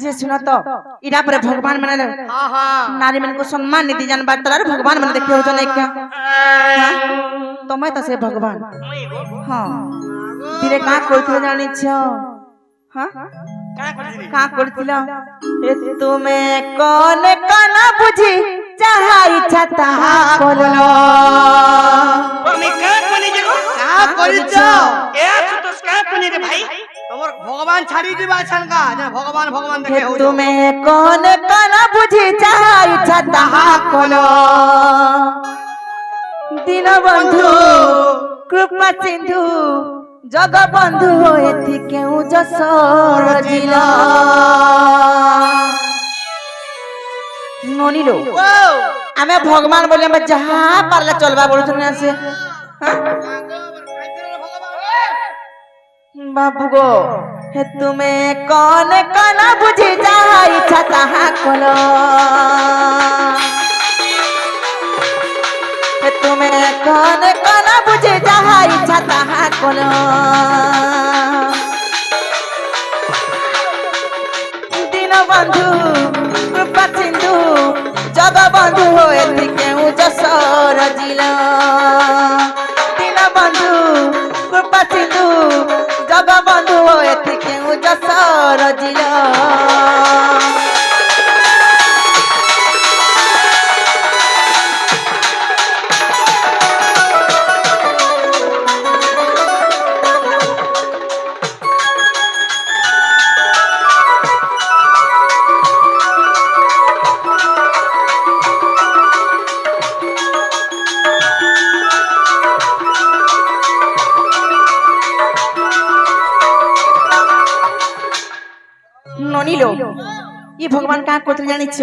जे सुनो तो इरा पर भगवान माने हां हां नारी मन को सम्मान नहीं दी जान बात तार भगवान माने देखे हो नहीं क्या तो मैं तो से भगवान हां धीरे का करथिल जानि छ हां का करथिल ए तुम्हें कौन कना बुझी चाहा इच्छा ताहा कोलो তুমি কা কোনি যাগো কা করিছ এ সুতস কা কোনি রে ভাই তোমার ভগবান ছাড়ি দিবা ছানকা যে ভগবান ভগবান দেখে हो तुम्हें कौन कना बुझी चाहा इच्छा ताहा कोलो दीन बंधु कृपा सिंधु जग बंधु एथि केउ जसर जिला ननिलो आमे भगवान बोले हम जहां पारला चलबा बोलु छन से बाबू गो हे तुम्हें कौन कना बुझी जहां इच्छा ताहा कोलो हे तुम्हें कौन कना बुझी जहां इच्छा ताहा कोलो दीन बंधु कृपा सिंधु जग बंधु एथि केउ जसर जिला दीन बंधु कृपा सिंधु जग बंधु एथि केउ जसर जिला ननिलो ये भगवान का कोतल जानि छ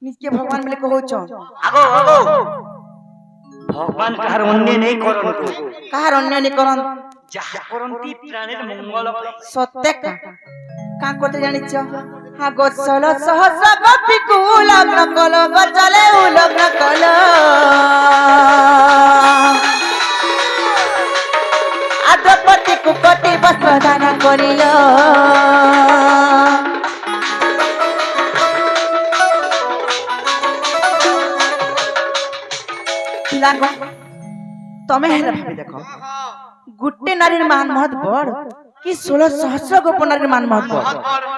निजके भगवान मिले कहौ छ আগো আগো ভগবান কাহার অন্য নেই করন্তু काहर अन्य नि करन যাহা করন্তি প্রাণের মঙ্গল পাই सत्य का कोतल जानि छ हा गोसल सहस्र गोपी कुल कल गचले उलग कल आद्रपति कुकटी वस्त्र दान करिल लागो तमे हेला भाबी देखो गुट्टे नारीर मान महत बड़ कि 16 सहस्र गोप नारीर मान महत बड़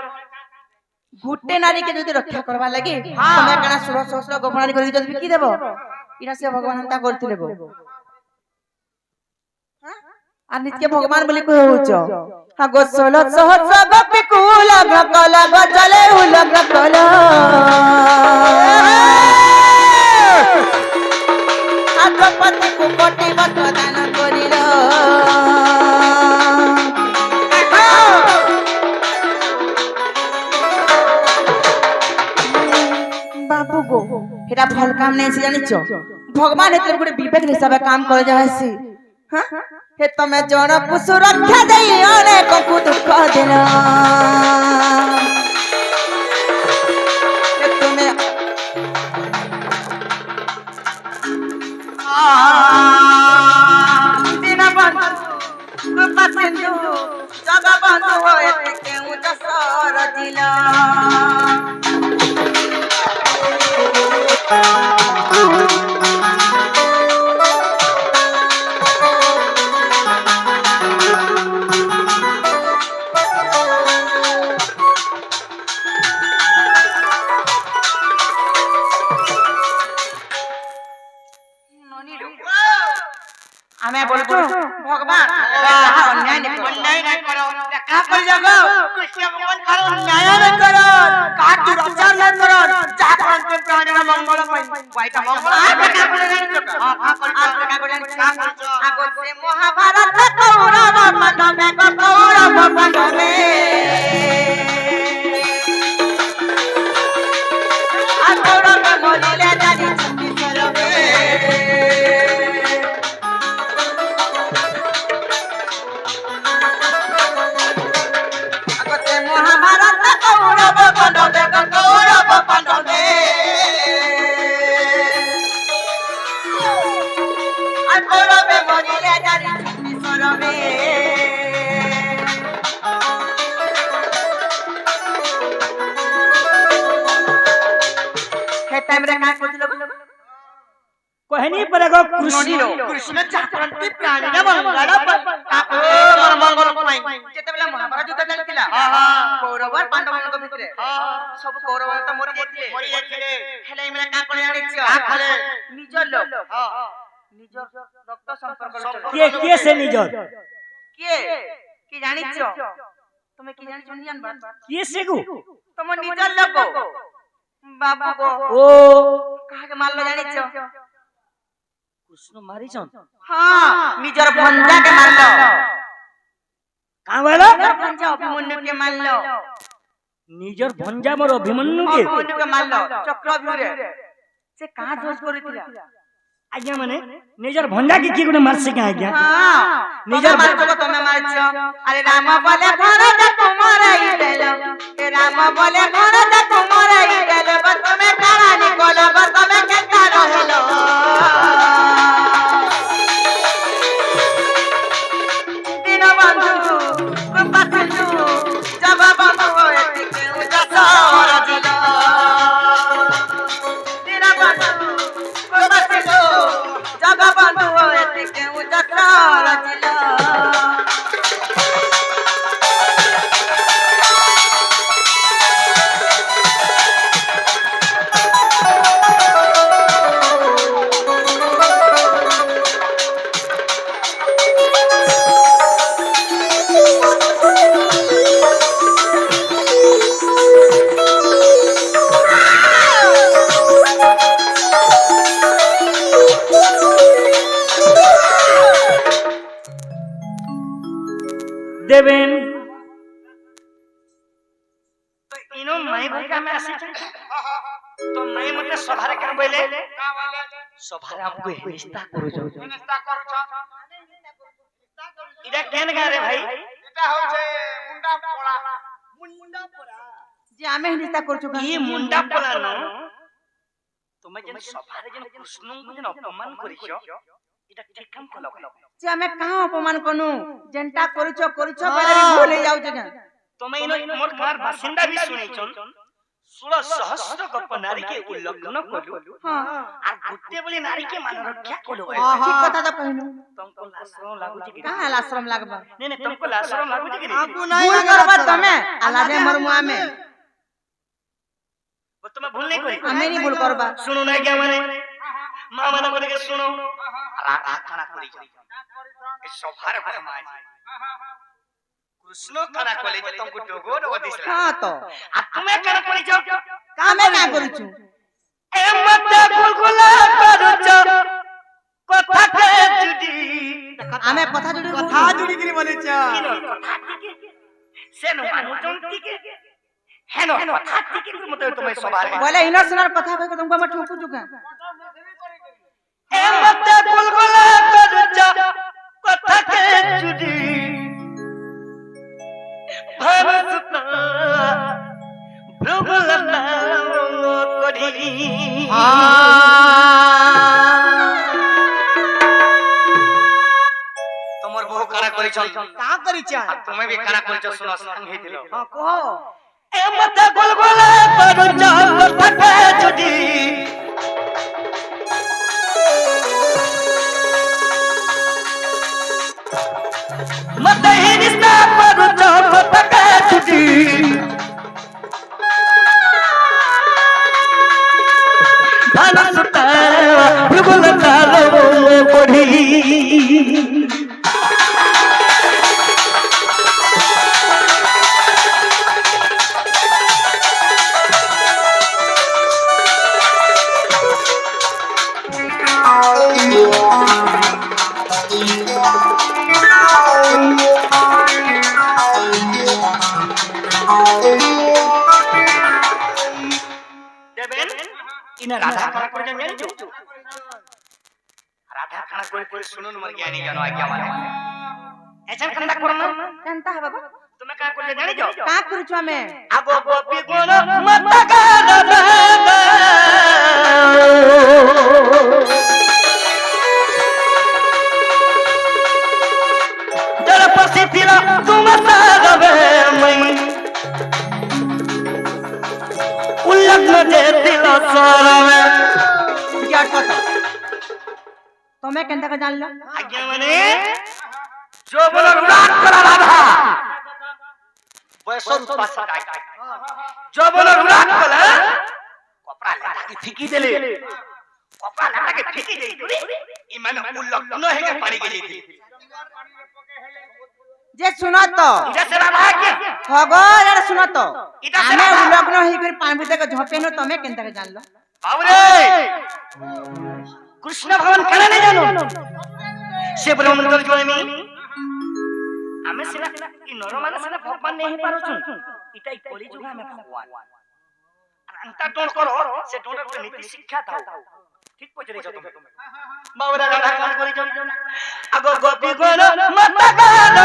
गुट्टे नारी के जदि रक्षा करबा लागि तमे कना 16 सहस्र गोप नारी करि जदि की देबो इरा से भगवान हंता करथिले गो आ नित्य भगवान बोली कहौ छ हा गो 16 सहस्र गोपी कुल गकल गजले उलग कल आद्रपति कुकटी वस्त्र दान करिल बाबू गो हेरा भल काम नहीं से जानि छ भगवान एते गुडे विवेक हिसाब काम कर जायसी हां हे तमे जन को सुरक्षा देई अनेक को दुख देना हे तुमे दीन बंधु कृपा सिंधु जग बंधु एते केउ जसर जिला हमें बोलतो भगवान अन्याय नहीं करो का कर जागो कृष्ण भगवान करो न्याय नहीं करो का दुराचार नहीं करो जा करते प्राणेर मंगल पाई वाइटा मंगल का करे नहीं तो हां का करे का आगो से महाभारत कौरव पांडव में कौरव पांडव में आ कौरव मोलिले जानी छुट्टी सरवे कहनी पड़ेगा कृष्ण कृष्ण चाकरंती प्राणी ना मंगल पर मंगल पाई जेतेबेला महाभारत युद्ध चलतिला कौरव और पांडव ମାନଙ୍କ ভিতরে सब कौरव तो मरि जाइथिले हेले इमे का करे जानिछ का करे निजर लोग निजर रक्त संपर्क के से निजर के की जानिछ তুমি কি জানিছ নি জানবা के से गो তোমার নিজর লোক बाबू को ओ काहे के मारलो जानिछ कृष्ण मारी छन हां निजर भंजा के मारलो का बोला निजर भंजा अभिमन्यु के मारलो निजर भंजा मोर अभिमन्यु के अभिमन्यु के मारलो चक्रव्यूह रे से कहां दोष करितिला आज्ञा माने निजर भंजा के की गुण मार से का आज्ञा हां निजर मारछो को तमे मारछो अरे राम बोले भरत तुम्हारा ही देलो ए राम बोले भरत तुम्हारा ही देलो बस तमे काला निकोलो बस तमे केता रहलो दिन बंधु बसलु जब बंधु होए के उजसा रजलो दिन बंधु बसलु जब बंधु होए के उजसा रजलो देवेन तो इनो मई भूमिका में आसी तो मई मते सभारे का बोले सभारे आपको हिस्सा करू जो निस्ता करछो इडा केन गा रे भाई এটা হচ্ছে মুন্ডা পোড়া যে আমি নিস্তা করছু ई मुंडा पोला न তুমি যেন সভারে যেন কৃষ্ণଙ୍କୁ যেন অপমান করিছো এটা ঠিক কাম কলো যে আমি কাহ অপমান করনু যেনটা করছো বেলে भी ভুলে যাও যে তুমি ইনো মোর গার বাসিন্দা भी শুনেছন 16 सहस्र गप नारी के उल्लंघन कलु हां আর গুটে বলি নারী के मान रक्षा कलु ठीक কথা তো कहनु तुमको लाशरम लागु छी कि कहां लाशरम लागबा नहीं तुमको लाशरम लागु छी कि आपको नहीं करबा तमे आलादे मरमुआ में वो तुम्हें भूल नहीं करी हमें नहीं भूल करबा सुनो ना क्या माने मां माने बोले के सुनो राधा खाना करी ए सभारे फरमाई कृष्ण खाना कोले जे तुमको डोगो डोगो दिसला हां तो आ तुम्हें खाना करी जाओ कामे ना करछु ए मत गुलगुला करछो কথা কে जुडी आमे कथा जुडी करी बनेछ से न मानुचन के हेनो कथा के मत तुम्हें सभारे बोले इनर सुनर कथा भाई को तुमको मैं ठोकू चुका ए मत गुलगुला करछो কথা কে जुडी भरत भ्रुगुलता करी তোমার বহু কারা করিছ का करिछ আর তুমি भी কারা করিছ শুনো সংহি দিল हां कहो ए मत गुलगुला करछो কথা কে जुडी मत ही रिश्ता करछो কথা কে जुडी भरत भ्रुगुलता करी देवेन इना राधा खाना করে জানিছো राधा खाना করে শুনুন মর জ্ঞানী জানো আজ্ঞা মানে এছান খানা করো না जानता है बाबा তুমি কা করে জানিছো का करिछु हमें আগো গোপী গুণ মত গাদ দর পসি তিলা তুম সাগবে মই উল্লগ্ন যে তিলা সরবে क्या कथा তুমি কেনতা কে জানলো আজ্ঞা মানে যৌবন উড়াট করা রাধা বয়সর পাশা গায় যৌবন উড়াট কলা কপড়া লাটাকে ফিকি দেলে কপড়া লাটাকে ফিকি দেই তুই ইমান উল্লগ্ন হেগে পানি গেলি যে শুনো তো এটা সেরা ভাগ্য হগো এরা শুনো তো এটা আমি সেরা উলগ্ন হই করে পানি ভিতরে ঝপেনো তুমি কেনতা কে জানলো বাবুরে কৃষ্ণ ভগবান কেন নে জানো সে ব্রহ্মচর্য জয়মি আমি সিনা ই নরমানে সিনা ভগবান নেই পারছুন এটাই কলি যুগ আমি ভগবান আর আন্তা ডোন্ট করো সে ডোন্ট করে নীতি শিক্ষা দাও ঠিক কইছ রে তুমি বাবুরা রাধা কাম করি যাও আগো গোপী গণ মাতা গান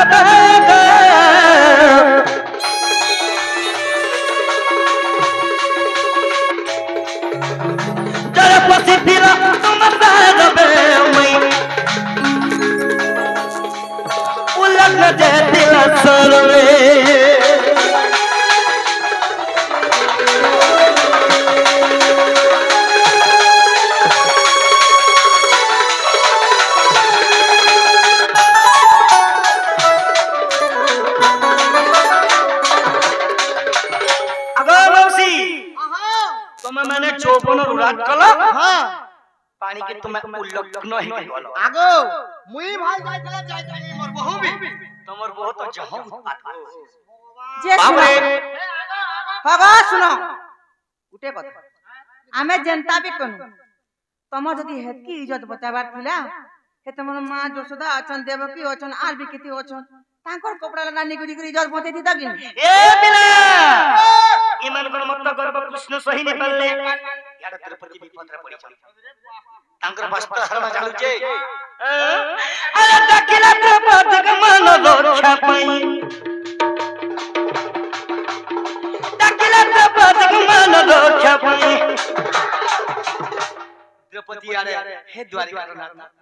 জয় পসি ফিরা তোমার দাবে ওই উলগ্ন যে দিল সরবে আগো মৌসি তুমি মানে যৌবন উড়াট কলা হ্যাঁ পানি কে তুমি উল্লগ্ন হই গেল আগো মুই ভাই যাইতলা যাইতানি মোর বহু বি তোমার বহুত জহ উৎপাত যে শুনো হগো শুনো উঠে কথা আমি জনতা বি কোন তোমার যদি হেতকি ইজ্জত বচাবার থিলা হে তোমার মা যশোদা অছন দেবকী অছন আর বি কিতি অছন তাঙ্কর কপড়া লাগা নিগুড়ি গুড়ি ইজ্জত বচাই দিতা কিন এ বিনা ইমান কোন মত গর্ব কৃষ্ণ সহি নে পারলে ইয়ার দ্রৌপদী বিপদরে পড়ি চল তাঙ্কর বস্ত্র হরণ চালুছে আরে দকিলা দ্রৌপদী কে মন রক্ষা পাই দকিলা দ্রৌপদী কে মন রক্ষা পাই দ্রৌপদী আরে হে দ্বারিকার নাথ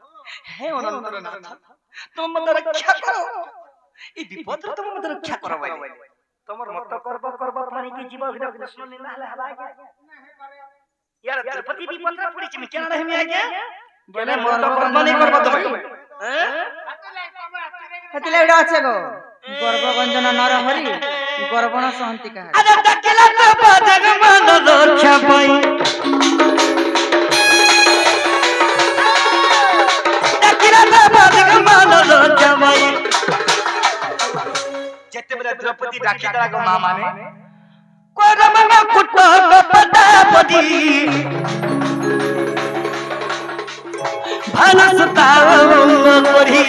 হে অনন্তর নাথ তুমি মত রক্ষা করো এই বিপদ তুমি মত রক্ষা করো ভাই তোমার মত করব পানি কি জীব ভিতর কৃষ্ণ লীলা হলে হবা यार द्रौपदी विपद रे पड़ी छी केना रहे में आगे बोले मत कर्म नहीं करबो তুমি हैं হেতিলে এডা আছে গো গর্ভগঞ্জন নর হরি গর্বণ সহন্তি কাহা আরে দকিলা দ্রৌপদী কে মন রক্ষা পাই দকিলা দ্রৌপদী কে মন রক্ষা পাই যেতে বলে দ্রৌপদী ডাকি তারা গো মা মানে করম কুট পদাপদি ভানসতাও করি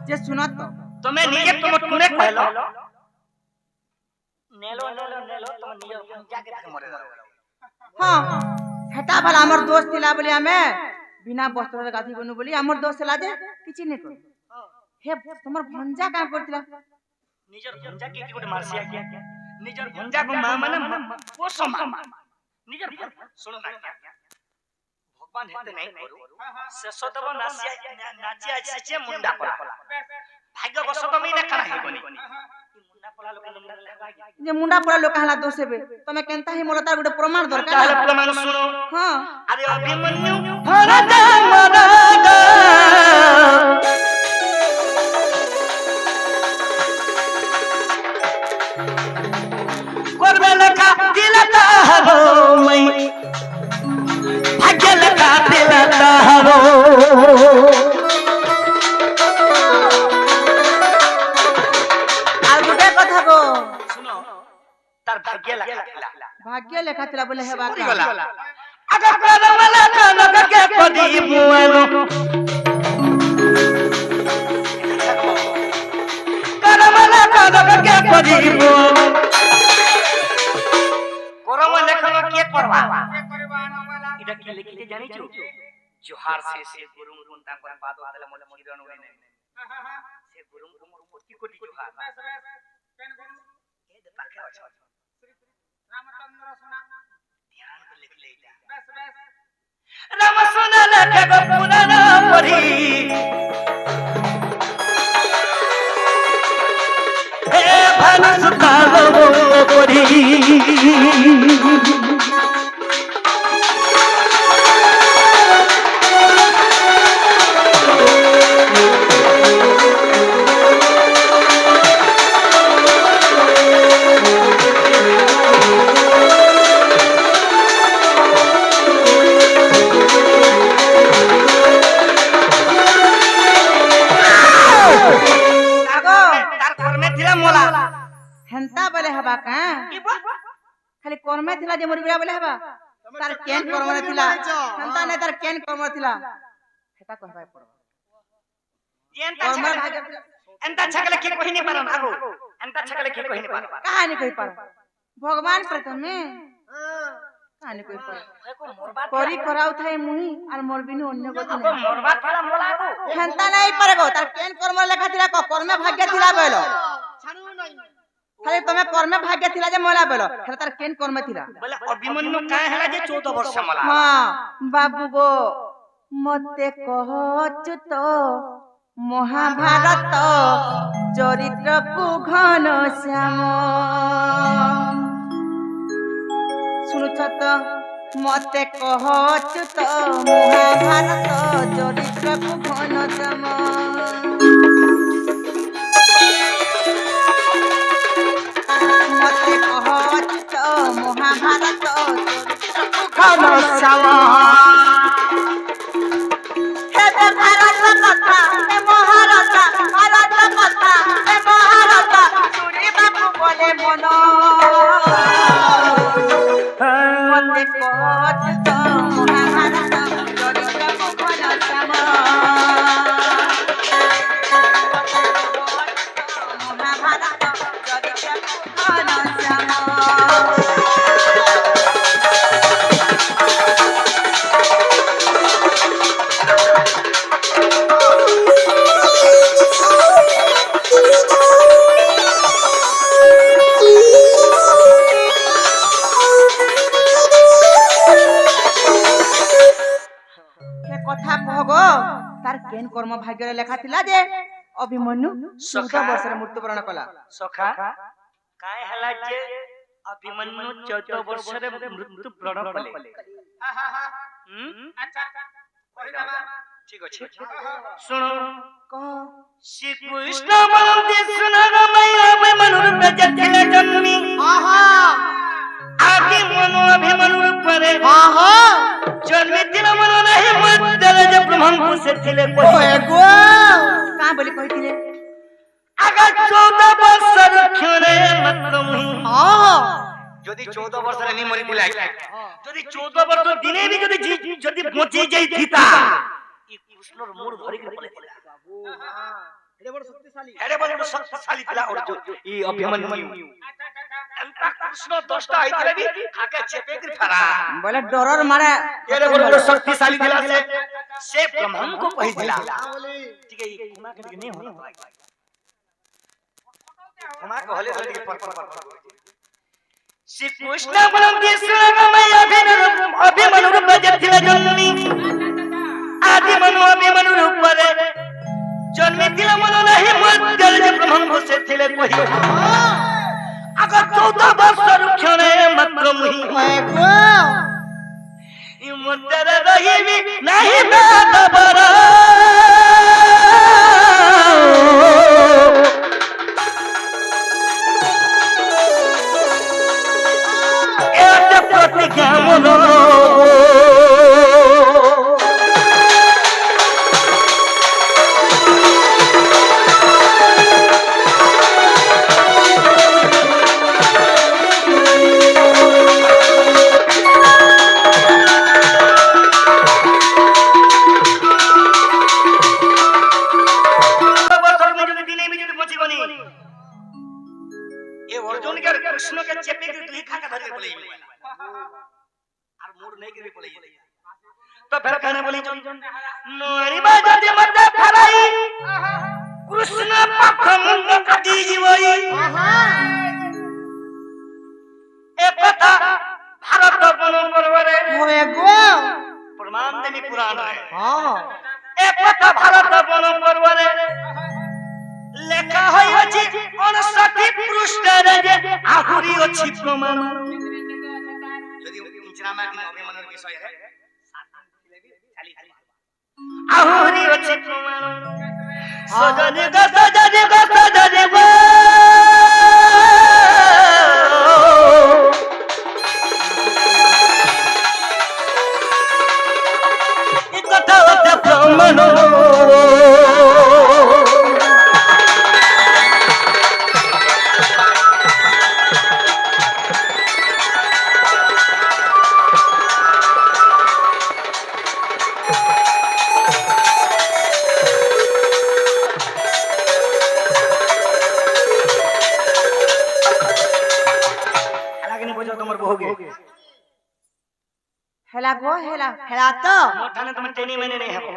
যে শুনো তো তুমি নিজে তুমি কোনে কইলো নেলো নেলো নেলো তুমি নিজে জাগে থেকে মরে যাও হ্যাঁ হেটা ভালো আমার দোস্ত ଥିଲା বলি আমি বিনা বস্ত্রে গাধি গনু বলি আমার দোস্ত ଥିଲା যে কিছু নেই কর হে তোমার ভঞ্জা কাম করতিলা নিজের ভঞ্জা কে কি কোটে মারছি আগে নিজের ভঞ্জা কো মা মানে পোষ মা নিজের শুনো না ভগবান হেতে নাই করু শেষতব নাচি আসছে মুন্ডা পলা ভাগ্য বস তুমি না কানা হেবনি মুন্ডা পলা লোক মুন্ডা লাগা যে মুন্ডা পড়া লোক হালা দোষ হবে তুমি কেনতা হি মোর তার গুটে প্রমাণ দরকার তাহলে প্রমাণ শুনো হ্যাঁ আরে অভিমন্যু ভরত মরাদ করবে লেখা দিলতা হরো মই ভাগ্য লেখা দিলতা হরো আর গুটে কথা গো শুনো তার ভাগ্য লেখা দিলা ভাগ্য লেখা ଥିଲା বলে হেবা পুরি গলা আগে করম লেখা নকে পদি মুয়ানো করম লেখা নকে পদি মুয়ানো করম লেখা কে করবা এটা কি লিখিতে জানিছো जोहार से गुरुम कुंता कर पाद वाला मोले किरण होई नहीं से गुरुम को कोटि कोटि जोहार ए दे पाखे अच्छा रामचंद्र सुना ध्यान को लिख ले राम सुना लखे गो पुराण पढ़ी हे भानु सुता गो पढ़ी हेंता बोले हबा का खाली कर्मे थिला जे मुरबिया बोले हबा तार केन कर्मे थिला हेंता नै तार केन कर्मे थिला हेता कहबाय पड़ो कर्मे भागे एंता छकले के कहि नहीं पारन आगो एंता छकले के कहि नहीं पारन कहानी कहि पार भगवान प्रथमे कहानी कहि पार करी कराउ थाए मुही आर मोरबिनु अन्य गति नै मोरबा थाला मोला आगो हेंता नै परगो तार केन कर्मे लेखा थिला कर्मे भाग्य थिला बोलो छानु नहीं खाली तमे कर्मे भाग्य थिला जे मोला बोलो हेता तार केन कर्मे थिला बोले अभिमन्यु काहे हला जे 14 वर्ष मला हां बाबू गो मते कहचु तो महाभारत चरित्र को घन श्याम सुनुछ तो मते कहचु तो महाभारत चरित्र को घन श्याम मते कहचु तो महाभारत चरित्र को घन श्याम हे भारत कथा हे महारथ भारत कथा हे महारथ सुनी बाबू बोले मन मते कहत तो महाभारत चरित्र को घन श्याम महाभारत चरित्र को घन श्याम কথা কহগো তার কেন কর্ম ভাগ্যরে লেখা থিলা যে অভিমন্যু 14 বর্ষরে মৃত্যুবরণ কলা सखा काहे हला जे अभिमन्यु 14 वर्ष रे मृत्यु प्रण कले अच्छा কই দেবা ठीक अछि सुनो কহ श्री कृष्ण बलंती सुनर मैया अभिमन्यु रूपे जथिले जन्मी आहा आगे मनु अभिमन्यु रूपरे आहा जन्मी दिन मनु नहीं मद्दल जे ब्रह्मंकु से थिले ओए गो का बोली कहिथिले आगा 14 वर्ष रखने मात्र मुहि आहा যদি 14 বছরে নি মরি দিলা যদি 14 বছর দিনে বি যদি বঁচি যাই থিতা ই কৃষ্ণর মুড় ধরি কে বলে দিলা এরে বড় শক্তিশালী এরে বলে শক্তিশালী দিলা অর্জুন ই অভিমন্যু এন্তা কৃষ্ণ 10টা আইতলে বি খাকে চেপে করে ফেরা বলে ডরর মারে এরে বলে শক্তিশালী দিলা সে ব্রহ্মন को कहि दिला बोली ठीक है ये घुमा के नहीं होना घुमा के हले हले पर श्री कृष्ण बलंती सुनर मैया अभिमन्यु रूप जथिले जन्मी आदि मनु अभिमन्यु रूप रे जन्मी दिला मन नहीं मद्दल जे ब्रह्मंकु से थिले कहि अगर 14 वर्ष रुक्षणे मात्र मुहि ओए गो इ मद्दल रहिबी नहीं बात बरा प्रतिज्ञा मनो अर्जुन के कृष्ण के चेपे के दुई खाका धरे बोले আর মোর নাই করে পলাই তো ফের কানে বলি নরিবা যদি মতে ফেলাই কৃষ্ণ পাখ মুন্ড কাটি জীবই এ কথা ভারত বন পর্বরে ওয়ে গো প্রমাণ দেবী পুরাণ রে হ্যাঁ এ কথা ভারত বন পর্বরে লেখা হইছে 59 পৃষ্ঠারে যে আহুরি ଅଛି প্রমাণ যদি ইনচামা কি অভিমানের বিষয় है আহুরি ଅଛି প্রমাণ সজনে গো সজনে গো সজনে গো এই কথা হচ্ছে প্রমাণ তোমার বহুকে হেলা গো হেলা হেলা তো মোর ঠানে তুমি টেনি মেনে নেই হবো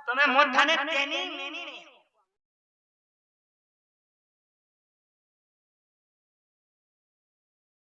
তুমি মোর ঠানে টেনি মেনি নেই